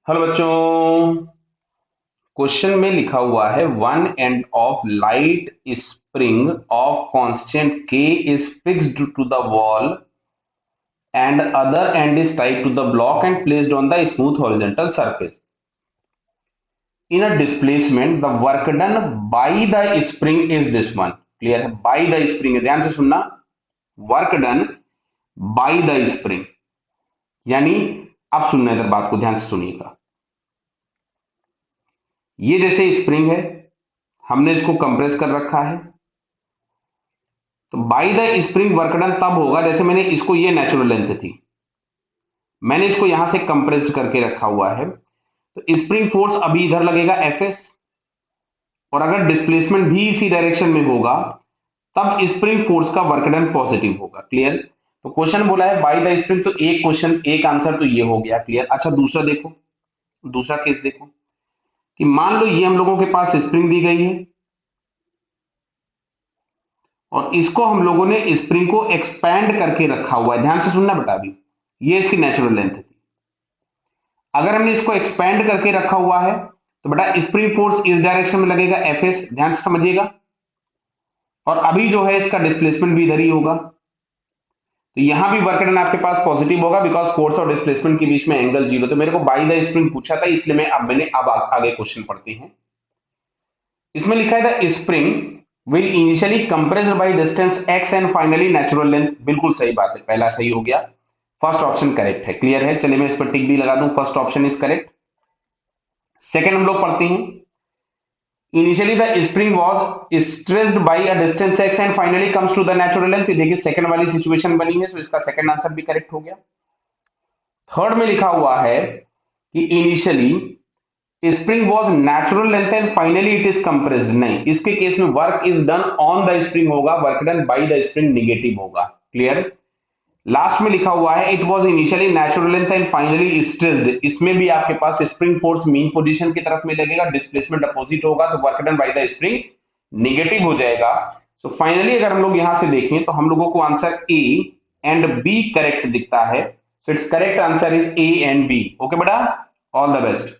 Hello बच्चों। Question में लिखा हुआ है one end of light spring of constant k is fixed to the wall and other end is tied to the block and placed on the smooth horizontal surface in a displacement the work done by the spring is this one. Clear है? By the spring, ध्यान से सुनना। Work done by the spring यानी, अब सुनना इधर बात को ध्यान से सुनिएगा। ये जैसे स्प्रिंग है, हमने इसको कंप्रेस कर रखा है, तो by the spring work done तब होगा जैसे मैंने इसको, ये नेचुरल लेंथ थी, मैंने इसको यहां से कंप्रेस्ड करके रखा हुआ है, तो स्प्रिंग फोर्स अभी इधर लगेगा एफएस, और अगर डिस्प्लेसमेंट भी इसी डायरेक्शन में होगा तब स्प्रिंग फोर्स का वर्क डन पॉजिटिव होगा। क्लियर? तो क्वेश्चन बोला है बाई द स्प्रिंग, तो एक क्वेश्चन, एक आंसर तो ये हो गया। क्लियर? अच्छा, दूसरा देखो, दूसरा केस देखो कि मान लो ये हम लोगों के पास स्प्रिंग दी गई है और इसको हम लोगों ने स्प्रिंग को एक्सपैंड करके रखा हुआ है। ध्यान से सुनना बेटा, अभी ये इसकी नेचुरल लेंथ थी। अगर हमने इसको एक्सपैंड करके रखा हुआ है तो बेटा स्प्रिंग फोर्स इस डायरेक्शन में लगेगा एफएस, ध्यान से समझिएगा, और अभी जो है इसका डिस्प्लेसमेंट भी इधर ही होगा, तो यहां भी वर्क डन आपके पास पॉजिटिव होगा बिकॉज फोर्स और डिस्प्लेसमेंट के बीच में एंगल जीरो। तो मेरे को बाई द स्प्रिंग पूछा था, इसलिए मैंने अब आगे क्वेश्चन पढ़ते हैं। इसमें लिखा है the spring will initially compressed by distance x and finally natural length. बिल्कुल सही बात है, पहला सही हो गया, फर्स्ट ऑप्शन करेक्ट है। क्लियर है? चलिए मैं इस पर टिक भी लगा दूं, first option is correct. Second हम लोग पढ़ते हैं, initially the spring was stressed by a distance x and finally comes to the natural length. देखिए सेकंड वाली सिचुएशन बनी है, तो इसका सेकंड आंसर भी करेक्ट हो गया। थर्ड में लिखा हुआ है कि initially spring was natural length and finally it is compressed. नहीं, इसके केस में work is done on the spring होगा, work done by the spring negative होगा। क्लियर? लास्ट में लिखा हुआ है it was initially natural length and finally stressed. इसमें भी आपके पास स्प्रिंग फोर्स मीन पोजीशन की तरफ में लगेगा, डिस्प्लेसमेंट अपोजिट होगा, तो work done by the spring negative हो जाएगा। सो फाइनली अगर हम लोग यहां से देखें तो हम लोगों को answer A and B correct दिखता है। So it's correct answer is A and B. Okay बेटा, ऑल द बेस्ट।